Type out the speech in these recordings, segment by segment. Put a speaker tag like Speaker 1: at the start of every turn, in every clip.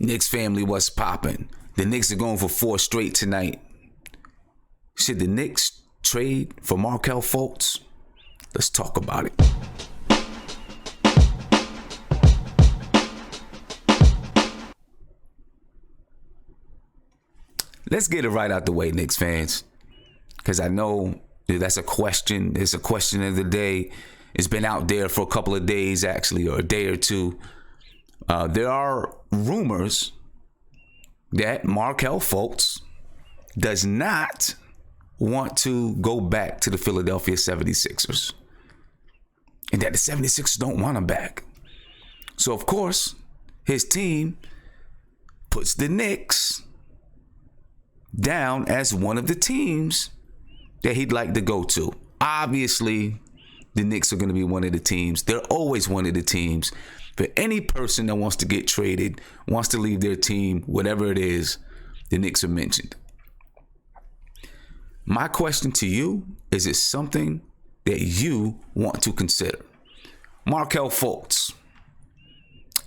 Speaker 1: Knicks family, what's popping? The Knicks are going for 4 straight tonight. Should the Knicks trade for Markelle Fultz? Let's talk about it. Let's get it right out the way, Knicks fans, because I know that's a question. It's a question of the day. It's been out there for a couple of days, actually, or a day or two. There are rumors that Markelle Fultz does not want to go back to the Philadelphia 76ers, and that the 76ers don't want him back. So, of course, his team puts the Knicks down as one of the teams that he'd like to go to. Obviously, the Knicks are going to be one of the teams. They're always one of the teams. For any person that wants to get traded, wants to leave their team, whatever it is, the Knicks are mentioned. My question to you, is it something that you want to consider? Markelle Fultz.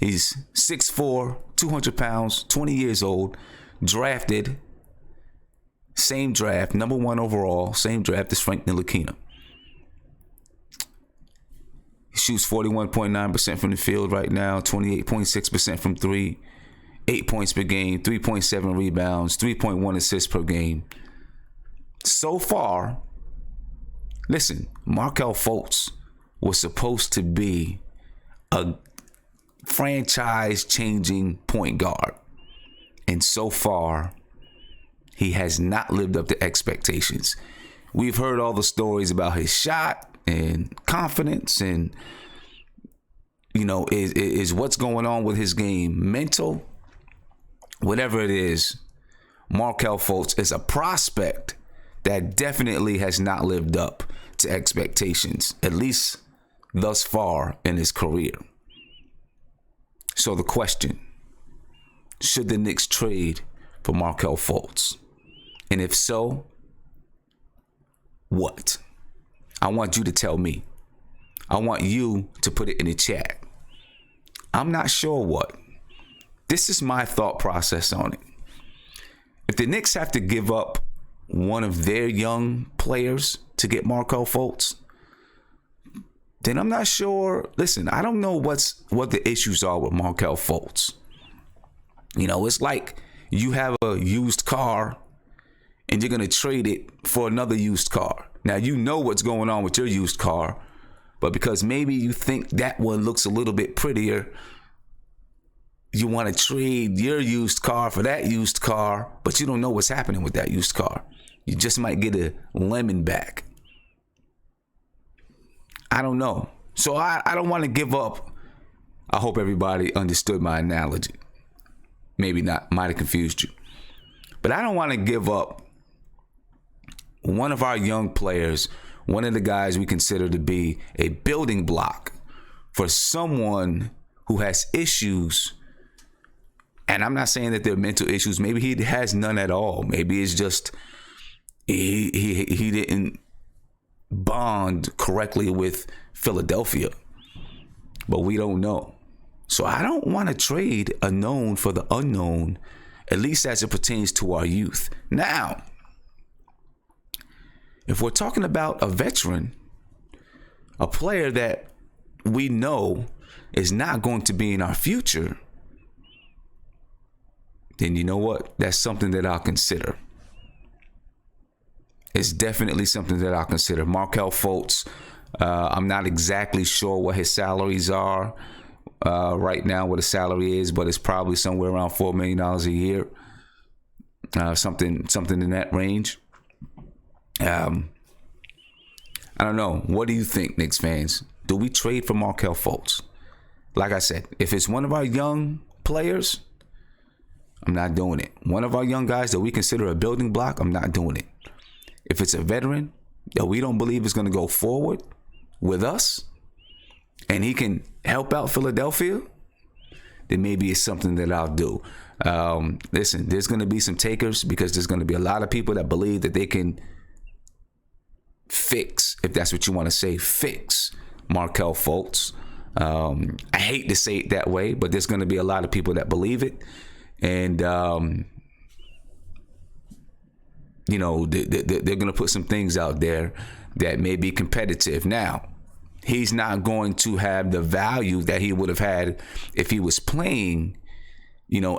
Speaker 1: He's 6'4", 200 pounds, 20 years old, drafted, same draft, number 1 overall, same draft as Frank Ntilikina. He shoots 41.9% from the field right now, 28.6% from 3, 8 points per game, 3.7 rebounds, 3.1 assists per game. So far, listen, Markelle Fultz was supposed to be a franchise-changing point guard. And so far, he has not lived up to expectations. We've heard all the stories about his shot and confidence and, is what's going on with his game mental? Whatever it is, Markelle Fultz is a prospect that definitely has not lived up to expectations, at least thus far in his career. So the question, should the Knicks trade for Markelle Fultz? And if so, what? I want you to tell me. I want you to put it in the chat. I'm not sure what. This is my thought process on it. If the Knicks have to give up one of their young players to get Markelle Fultz, then I'm not sure. Listen, I don't know what the issues are with Markelle Fultz. It's like you have a used car and you're going to trade it for another used car. Now, you know what's going on with your used car, but because maybe you think that one looks a little bit prettier, you want to trade your used car for that used car, but you don't know what's happening with that used car. You just might get a lemon back. I don't know. So I don't want to give up. I hope everybody understood my analogy. Maybe not, might have confused you. But I don't want to give up one of our young players, one of the guys we consider to be a building block for someone who has issues. And I'm not saying that they're mental issues. Maybe he has none at all. Maybe it's just he didn't bond correctly with Philadelphia. But we don't know. So I don't want to trade a known for the unknown, at least as it pertains to our youth. Now, if we're talking about a veteran, a player that we know is not going to be in our future, then you know what? That's something that I'll consider. It's definitely something that I'll consider. Markelle Fultz, I'm not exactly sure what his salaries are right now, what his salary is, but it's probably somewhere around $4 million a year, something in that range. I don't know. What do you think, Knicks fans? Do we trade for Markelle Fultz? Like I said, if it's one of our young players, I'm not doing it. One of our young guys that we consider a building block, I'm not doing it. If it's a veteran that we don't believe is going to go forward with us and he can help out Philadelphia, then maybe it's something that I'll do. Listen, there's going to be some takers because there's going to be a lot of people that believe that they can fix, if that's what you want to say, fix Markelle Fultz. I hate to say it that way, but there's going to be a lot of people that believe it. And, they're going to put some things out there that may be competitive. Now, he's not going to have the value that he would have had if he was playing,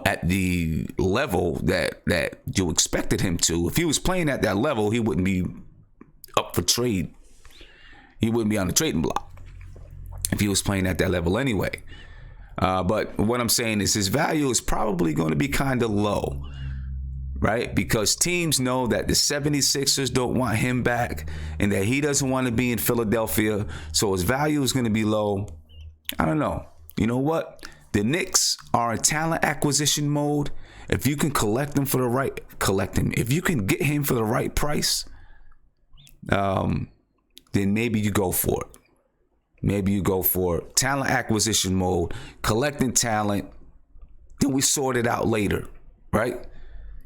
Speaker 1: at the level that you expected him to. If he was playing at that level, he wouldn't be up for trade. He wouldn't be on the trading block if he was playing at that level anyway. But what I'm saying is his value is probably going to be kind of low, right? Because teams know that the 76ers don't want him back and that he doesn't want to be in Philadelphia. So his value is going to be low. I don't know. You know what? The Knicks are in talent acquisition mode. If you can if you can get him for the right price, then maybe you go for it. Maybe you go for talent acquisition mode, collecting talent. Then we sort it out later, right?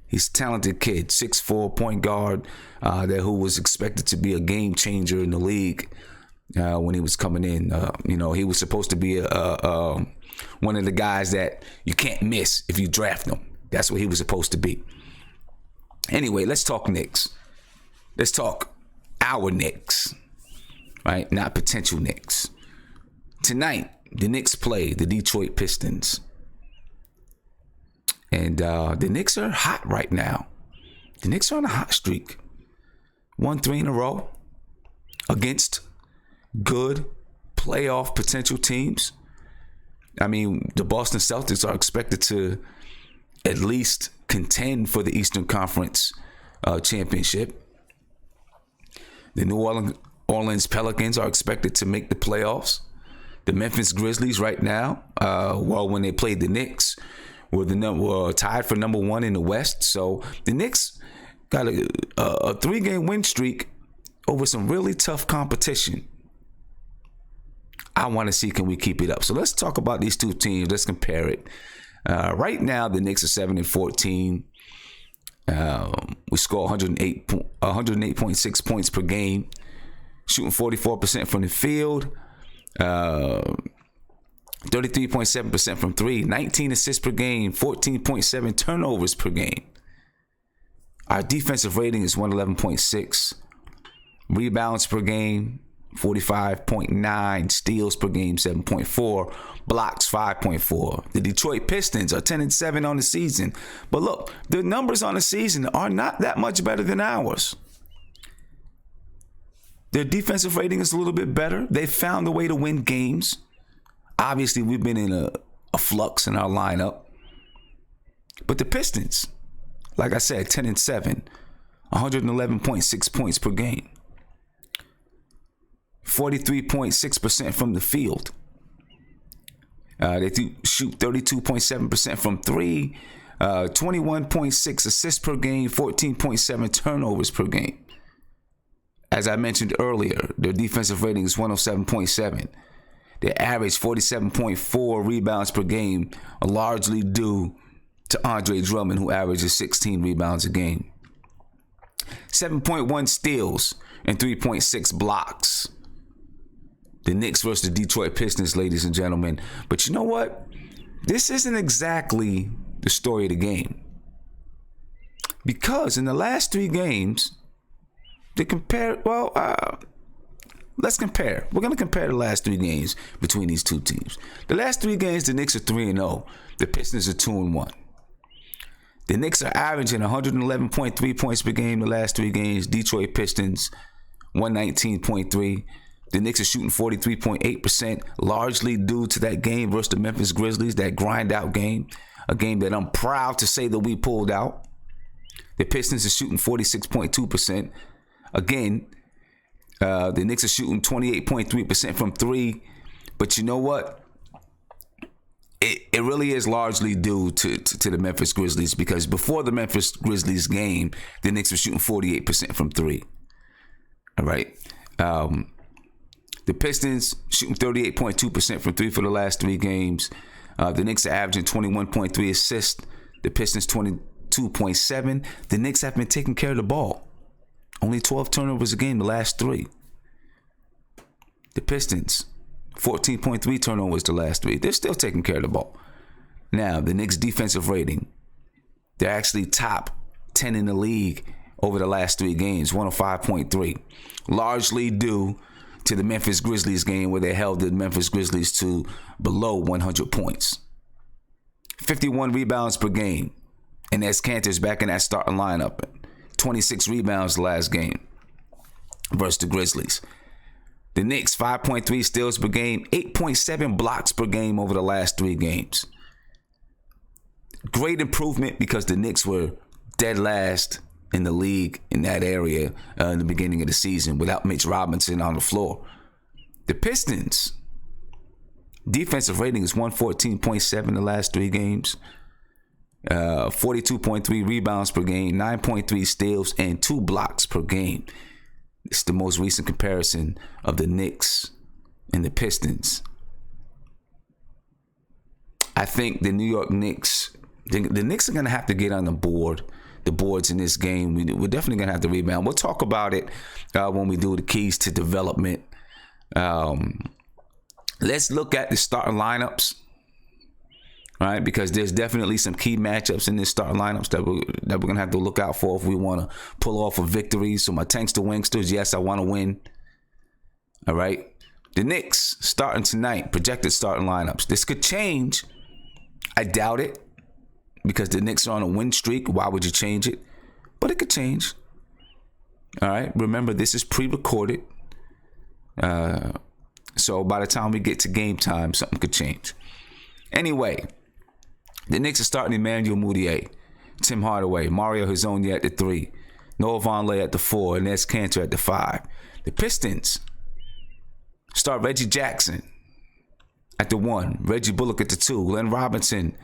Speaker 1: He's a talented kid, 6'4" point guard, who was expected to be a game changer in the league when he was coming in. He was supposed to be one of the guys that you can't miss if you draft him. That's what he was supposed to be. Anyway, let's talk Knicks. Let's talk our Knicks, right? Not potential Knicks. Tonight, the Knicks play the Detroit Pistons. And the Knicks are hot right now. The Knicks are on a hot streak. 1-3 in a row against good playoff potential teams. I mean, the Boston Celtics are expected to at least contend for the Eastern Conference championship. The New Orleans Pelicans are expected to make the playoffs. The Memphis Grizzlies right now, when they played the Knicks, were tied for number one in the West. So the Knicks got a 3-game win streak over some really tough competition. I want to see, can we keep it up? So let's talk about these two teams. Let's compare it. Right now, the Knicks are 7-14. We score 108.6 points per game, shooting 44% from the field, 33.7% from three, 19 assists per game, 14.7 turnovers per game. Our defensive rating is 111.6. Rebounds per game, 45.9. Steals per game, 7.4. Blocks, 5.4. The Detroit Pistons are 10-7 on the season. But look, the numbers on the season are not that much better than ours. Their defensive rating is a little bit better. They found a way to win games. Obviously, we've been in a flux in our lineup. But the Pistons, like I said, 10-7, 111.6 points per game. 43.6% from the field. They shoot 32.7% from three, 21.6 assists per game, 14.7 turnovers per game. As I mentioned earlier, their defensive rating is 107.7. They average 47.4 rebounds per game, largely due to Andre Drummond, who averages 16 rebounds a game. 7.1 steals and 3.6 blocks. The Knicks versus the Detroit Pistons, ladies and gentlemen. But you know what? This isn't exactly the story of the game. Because in the last 3 games, let's compare. We're going to compare the last 3 games between these two teams. The last 3 games, the Knicks are 3-0. The Pistons are 2-1. The Knicks are averaging 111.3 points per game the last 3 games. Detroit Pistons, 119.3. The Knicks are shooting 43.8%, largely due to that game versus the Memphis Grizzlies, that grind-out game, a game that I'm proud to say that we pulled out. The Pistons are shooting 46.2%. Again, the Knicks are shooting 28.3% from 3. But you know what? It really is largely due to the Memphis Grizzlies, because before the Memphis Grizzlies game, the Knicks were shooting 48% from 3. All right. The Pistons shooting 38.2% from 3 for the last 3 games. The Knicks are averaging 21.3 assists. The Pistons 22.7. The Knicks have been taking care of the ball. Only 12 turnovers a game the last 3. The Pistons, 14.3 turnovers the last 3. They're still taking care of the ball. Now, the Knicks defensive rating, They're actually top 10 in the league over the last 3 games, 105.3. Largely due to the Memphis Grizzlies game where they held the Memphis Grizzlies to below 100 points. 51 rebounds per game. And as Kanter's back in that starting lineup. 26 rebounds last game versus the Grizzlies. The Knicks, 5.3 steals per game, 8.7 blocks per game over the last 3 games. Great improvement because the Knicks were dead last in the league in that area in the beginning of the season without Mitch Robinson on the floor. The Pistons, defensive rating is 114.7 the last 3 games. 42.3 rebounds per game, 9.3 steals, and 2 blocks per game. It's the most recent comparison of the Knicks and the Pistons. I think the New York Knicks, the Knicks are going to have to get on the boards in this game. We're definitely going to have to rebound. We'll talk about it when we do the keys to development. Let's look at the starting lineups. Right, because there's definitely some key matchups in this starting lineups that we're gonna have to look out for if we want to pull off a victory. So my tanks to Wingsters, yes, I want to win. All right, the Knicks starting tonight, projected starting lineups. This could change. I doubt it because the Knicks are on a win streak. Why would you change it? But it could change. All right, remember this is pre-recorded, so by the time we get to game time, something could change. Anyway. The Knicks are starting Emmanuel Mudiay, Tim Hardaway, Mario Hezonja at the 3, Noah Vonleh at the 4, and Enes Kanter at the 5. The Pistons start Reggie Jackson at the 1, Reggie Bullock at the 2, Glenn Robinson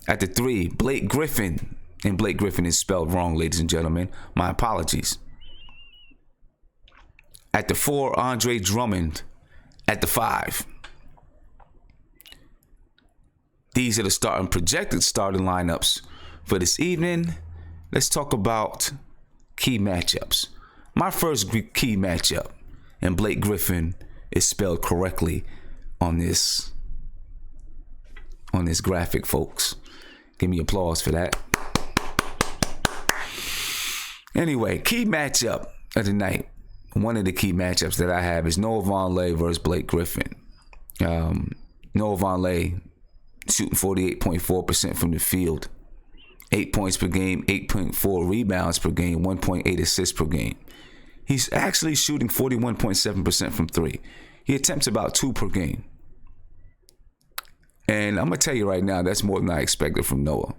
Speaker 1: at the 3, Blake Griffin, and Blake Griffin is spelled wrong, ladies and gentlemen. My apologies. At the 4, Andre Drummond at the 5. These are the projected starting lineups for this evening. Let's talk about key matchups. My first key matchup, and Blake Griffin is spelled correctly on this graphic, folks. Give me applause for that. Anyway, key matchup of the night. One of the key matchups that I have is Noah Vonleh versus Blake Griffin. Noah Vonleh shooting 48.4% from the field, 8 points per game, 8.4 rebounds per game, 1.8 assists per game. He's actually shooting 41.7% from 3. He attempts about 2 per game. And I'm going to tell you right now, that's more than I expected from Noah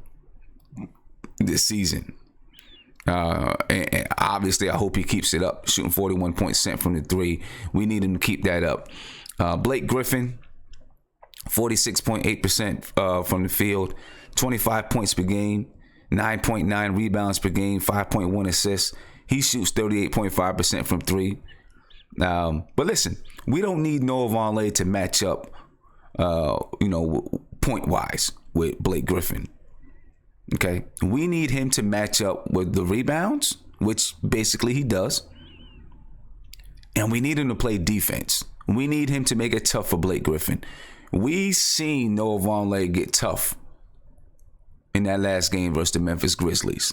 Speaker 1: this season. And obviously, I hope he keeps it up, shooting 41% from the 3. We need him to keep that up. Blake Griffin, 46.8% from the field, 25 points per game, 9.9 rebounds per game, 5.1 assists. He shoots 38.5% from 3. But listen, we don't need Noah Vonleh to match up, point-wise with Blake Griffin. Okay? We need him to match up with the rebounds, which basically he does. And we need him to play defense. We need him to make it tough for Blake Griffin. We seen Noah Vonleh get tough in that last game versus the Memphis Grizzlies.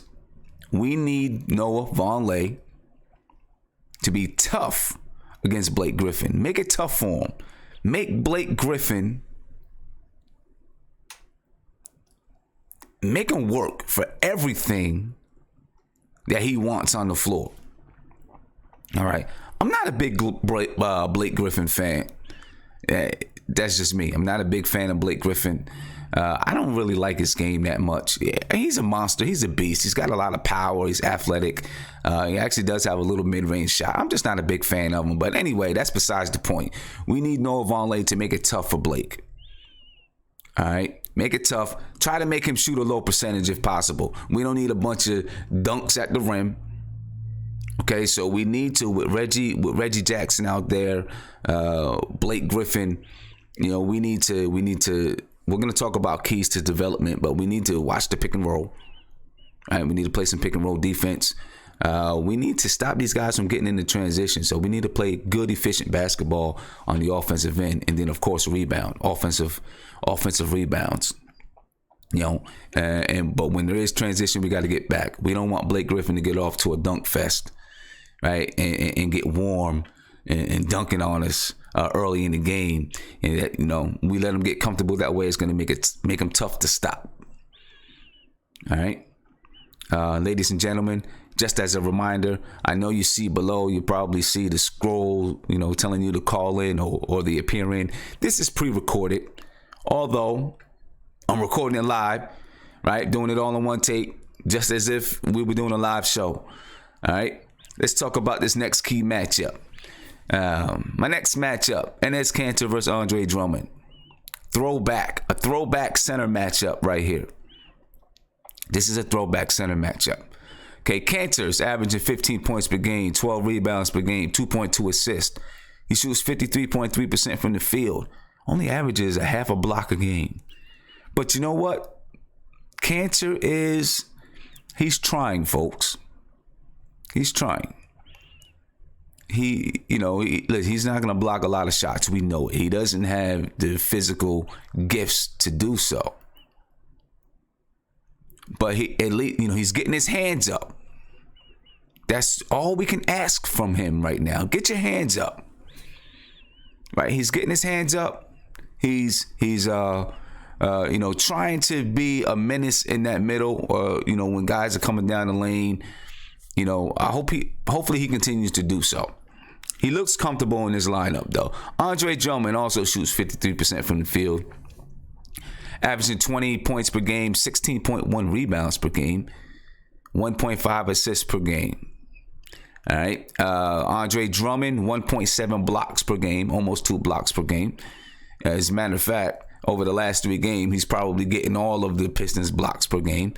Speaker 1: We need Noah Vonleh to be tough against Blake Griffin. Make it tough for him. Make Blake Griffin, make him work for everything that he wants on the floor. All right. I'm not a big Blake Griffin fan. That's just me. I'm not a big fan of Blake Griffin. I don't really like his game that much. Yeah, he's a monster. He's a beast. He's got a lot of power. He's athletic. He actually does have a little mid-range shot. I'm just not a big fan of him. But anyway, that's besides the point. We need Noah Vonleh to make it tough for Blake. All right? Make it tough. Try to make him shoot a low percentage if possible. We don't need a bunch of dunks at the rim. Okay, so we need to, with Reggie Jackson out there, Blake Griffin, we're going to talk about keys to development, but we need to watch the pick and roll. Right? We need to play some pick and roll defense. We need to stop these guys from getting into transition. So we need to play good, efficient basketball on the offensive end. And then, of course, offensive rebounds. But when there is transition, we got to get back. We don't want Blake Griffin to get off to a dunk fest, right, and get warm and dunking on us early in the game, and we let him get comfortable that way. It's going to make him tough to stop. All right, ladies and gentlemen, just as a reminder, I know you see below, you probably see the scroll, telling you to call in or the appear in. This is pre-recorded, although I'm recording it live, right? Doing it all in one take, just as if we were doing a live show. All right, let's talk about this next key matchup. My next matchup, Enes Kanter versus Andre Drummond. A throwback center matchup right here. This is a throwback center matchup. Okay, Kanter's averaging 15 points per game, 12 rebounds per game, 2.2 assists. He shoots 53.3% from the field. Only averages a half a block a game. But you know what? Kanter he's trying, folks. He's trying. He's not going to block a lot of shots. We know it. He doesn't have the physical gifts to do so. But at least, he's getting his hands up. That's all we can ask from him right now. Get your hands up. Right? He's getting his hands up. He's trying to be a menace in that middle, or when guys are coming down the lane. Hopefully he continues to do so. He looks comfortable in his lineup, though. Andre Drummond also shoots 53% from the field, averaging 20 points per game, 16.1 rebounds per game, 1.5 assists per game. All right. Andre Drummond, 1.7 blocks per game, almost 2 blocks per game. As a matter of fact, over the last 3 games, he's probably getting all of the Pistons' blocks per game.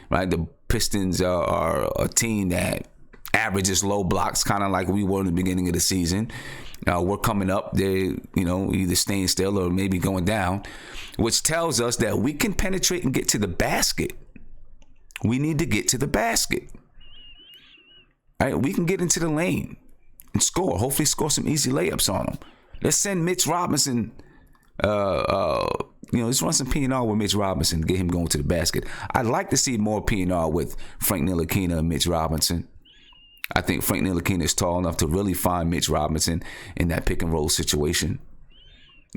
Speaker 1: Right. The Pistons are a team that averages low blocks, kind of like we were in the beginning of the season. We're coming up. They're, either staying still or maybe going down, which tells us that we can penetrate and get to the basket. We need to get to the basket. All right, we can get into the lane and score. Hopefully score some easy layups on them. Let's send Mitch Robinson, let's run some P&R with Mitch Robinson, get him going to the basket. I'd like to see more P&R with Frank Ntilikina and Mitch Robinson. I think Frank Ntilikina is tall enough to really find Mitch Robinson in that pick and roll situation.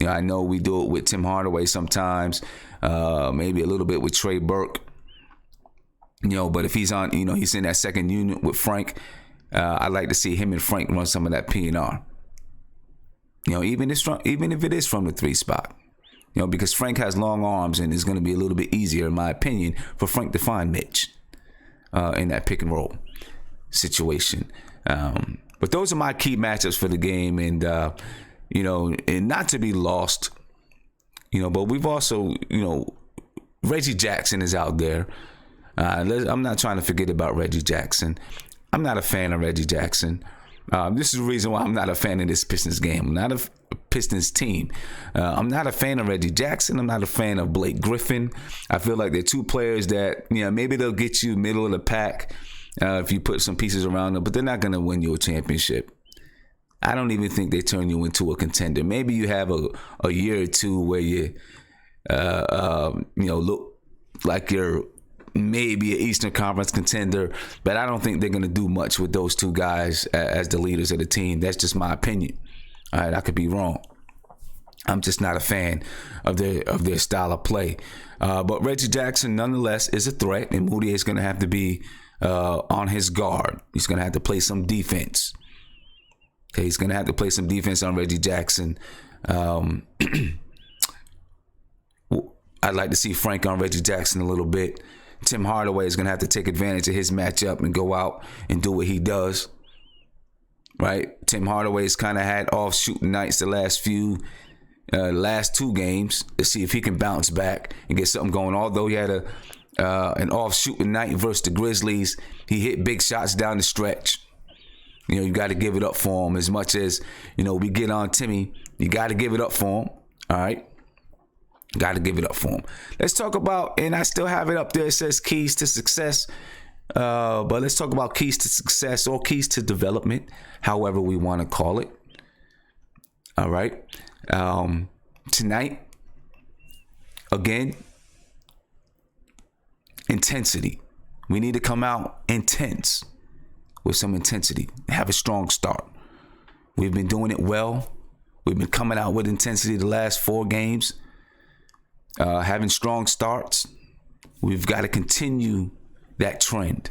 Speaker 1: I know we do it with Tim Hardaway sometimes, maybe a little bit with Trey Burke. But if he's on, he's in that second unit with Frank, I'd like to see him and Frank run some of that P&R. Even if it is from the 3 spot. Because Frank has long arms, and it's going to be a little bit easier, in my opinion, for Frank to find Mitch in that pick and roll situation. But those are my key matchups for the game, and and not to be lost, but we've also, Reggie Jackson is out there. I'm not trying to forget about Reggie Jackson. I'm not a fan of Reggie Jackson. This is the reason why I'm not a fan of this Pistons game. I'm not a Pistons team. I'm not a fan of Reggie Jackson. I'm not a fan of Blake Griffin. I feel like they're 2 players that, maybe they'll get you middle of the pack if you put some pieces around them, but they're not going to win you a championship. I don't even think they turn you into a contender. Maybe you have a year or 2 where you, look like you're maybe an Eastern Conference contender, but I don't think they're going to do much with those 2 guys as the leaders of the team. That's just my opinion. All right, I could be wrong. I'm just not a fan of their style of play. But Reggie Jackson, nonetheless, is a threat, and Moutier is going to have to be on his guard. He's going to have to play some defense. Okay, he's going to have to play some defense on Reggie Jackson. I'd like to see Frank on Reggie Jackson a little bit. Tim Hardaway is going to have to take advantage of his matchup and go out and do what he does. Right? Tim Hardaway's kind of had off shooting nights the last 2 games. Let's see if he can bounce back and get something going. Although he had an off shooting night versus the Grizzlies, he hit big shots down the stretch. You got to give it up for him. As much as, we get on Timmy, you got to give it up for him. All right? Got to give it up for him. Let's talk about, and I still have it up there, it says keys to success. But let's talk about keys to success or keys to development, however we want to call it. All right. Tonight, again, intensity. We need to come out intense with some intensity. Have a strong start. We've been doing it well. We've been coming out with intensity the last 4 games. Having strong starts. We've got to continue that trend.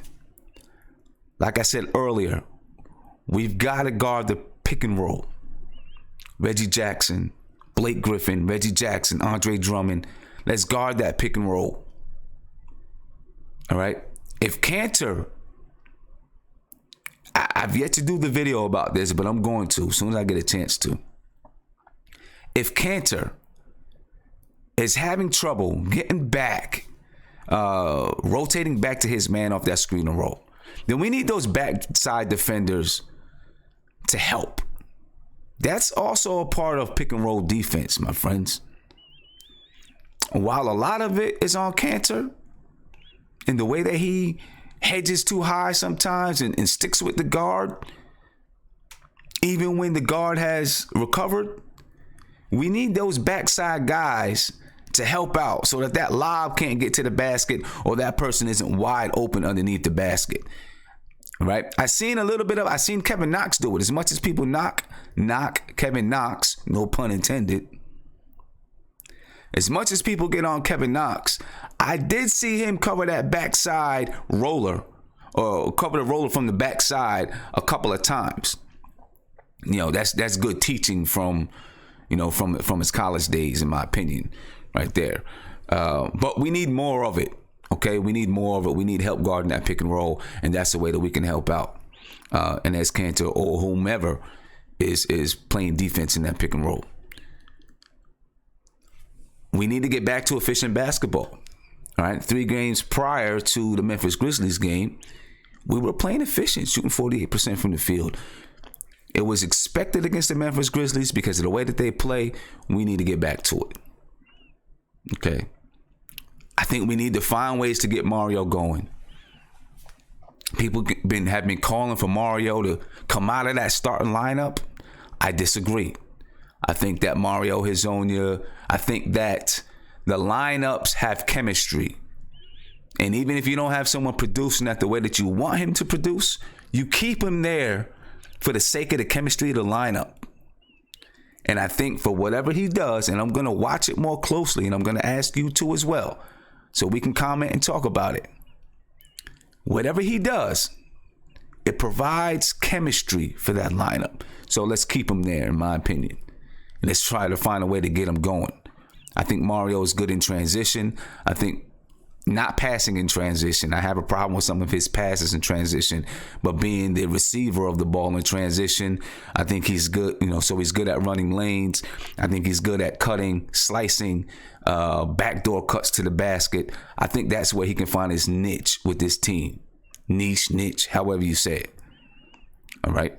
Speaker 1: Like I said earlier, we've got to guard the pick and roll. Reggie Jackson, Blake Griffin, Reggie Jackson, Andre Drummond. Let's guard that pick and roll. All right? If Kanter, I've yet to do the video about this, but I'm going to as soon as I get a chance to. If Kanter is having trouble getting back, rotating back to his man off that screen and roll, then we need those backside defenders to help. That's also a part of pick and roll defense, my friends. While a lot of it is on Kanter and the way that he hedges too high sometimes and sticks with the guard, even when the guard has recovered, we need those backside guys to help out so that lob can't get to the basket or that person isn't wide open underneath the basket. Right? I seen Kevin Knox do it. As much as people knock Kevin Knox, no pun intended. As much as people get on Kevin Knox, I did see him cover that backside roller, or cover the roller from the backside a couple of times. That's good teaching from his college days, in my opinion, right there. But we need more of it. Okay, we need more of it. We need help guarding that pick and roll, and that's the way that we can help out. And as Kanter or whomever is playing defense in that pick and roll. We need to get back to efficient basketball. All right, 3 games prior to the Memphis Grizzlies game, we were playing efficient, shooting 48% from the field. It was expected against the Memphis Grizzlies because of the way that they play. We need to get back to it. Okay. I think we need to find ways to get Mario going. People have been calling for Mario to come out of that starting lineup. I disagree. I think that Mario Hezonja, I think that the lineups have chemistry. And even if you don't have someone producing at the way that you want him to produce, you keep him there for the sake of the chemistry of the lineup. And I think for whatever he does, and I'm going to watch it more closely, and I'm going to ask you to as well, so we can comment and talk about it. Whatever he does, it provides chemistry for that lineup. So let's keep him there, in my opinion. And let's try to find a way to get him going. I think Mario is good in transition. I think not passing in transition. I have a problem with some of his passes in transition, but being the receiver of the ball in transition, I think he's good. So he's good at running lanes. I think he's good at cutting, slicing, backdoor cuts to the basket. I think that's where he can find his niche with this team. Niche, however you say it. All right.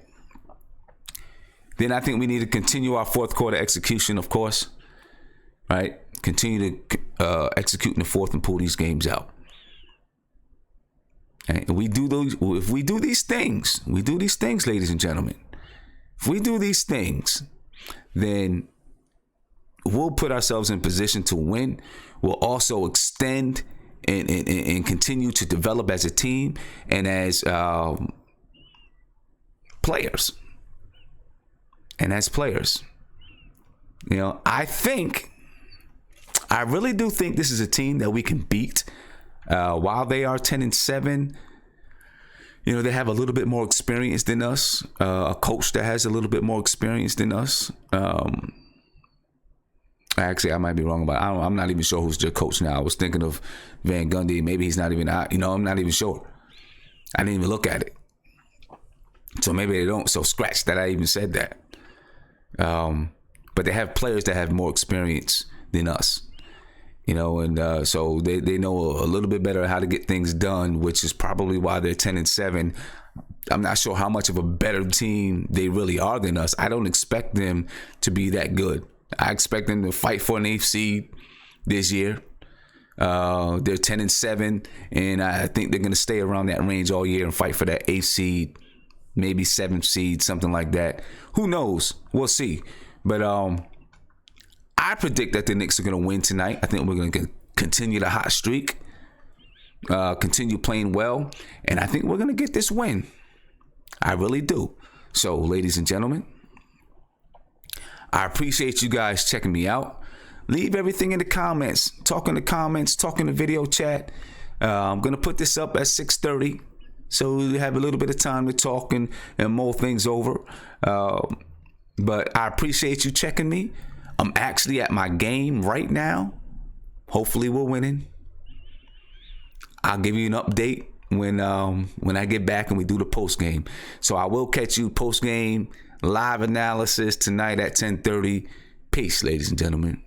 Speaker 1: Then I think we need to continue our fourth quarter execution, of course. Right? Continue to execute in the fourth and pull these games out. And if we do these things, ladies and gentlemen. If we do these things, then we'll put ourselves in position to win. We'll also extend and continue to develop as a team and as players. I really do think this is a team that we can beat. While they are 10-7, they have a little bit more experience than us. A coach that has a little bit more experience than us. Actually, I might be wrong about it. I'm not even sure who's their coach now. I was thinking of Van Gundy. Maybe he's not even out. I'm not even sure. I didn't even look at it. So maybe they don't. So scratch that I even said that. But they have players that have more experience than us. So they know a little bit better how to get things done, which is probably why they're 10-7. I'm not sure how much of a better team they really are than us. I don't expect them to be that good. I expect them to fight for an 8th seed this year. They're 10-7, and I think they're going to stay around that range all year and fight for that 8th seed, maybe 7th seed, something like that. Who knows? We'll see. But I predict that the Knicks are going to win tonight. I think we're going to continue the hot streak. continue playing well, and I think we're going to get this win. I really do. So, ladies and gentlemen, I appreciate you guys checking me out. Leave everything in the comments. Talk in the comments. Talk in the video chat. I'm going to put this up at 6:30, so we have a little bit of time to talk and mull things over. But I appreciate you checking me. I'm actually at my game right now. Hopefully we're winning. I'll give you an update when I get back and we do the post game. So I will catch you post game live analysis tonight at 10:30. Peace, ladies and gentlemen.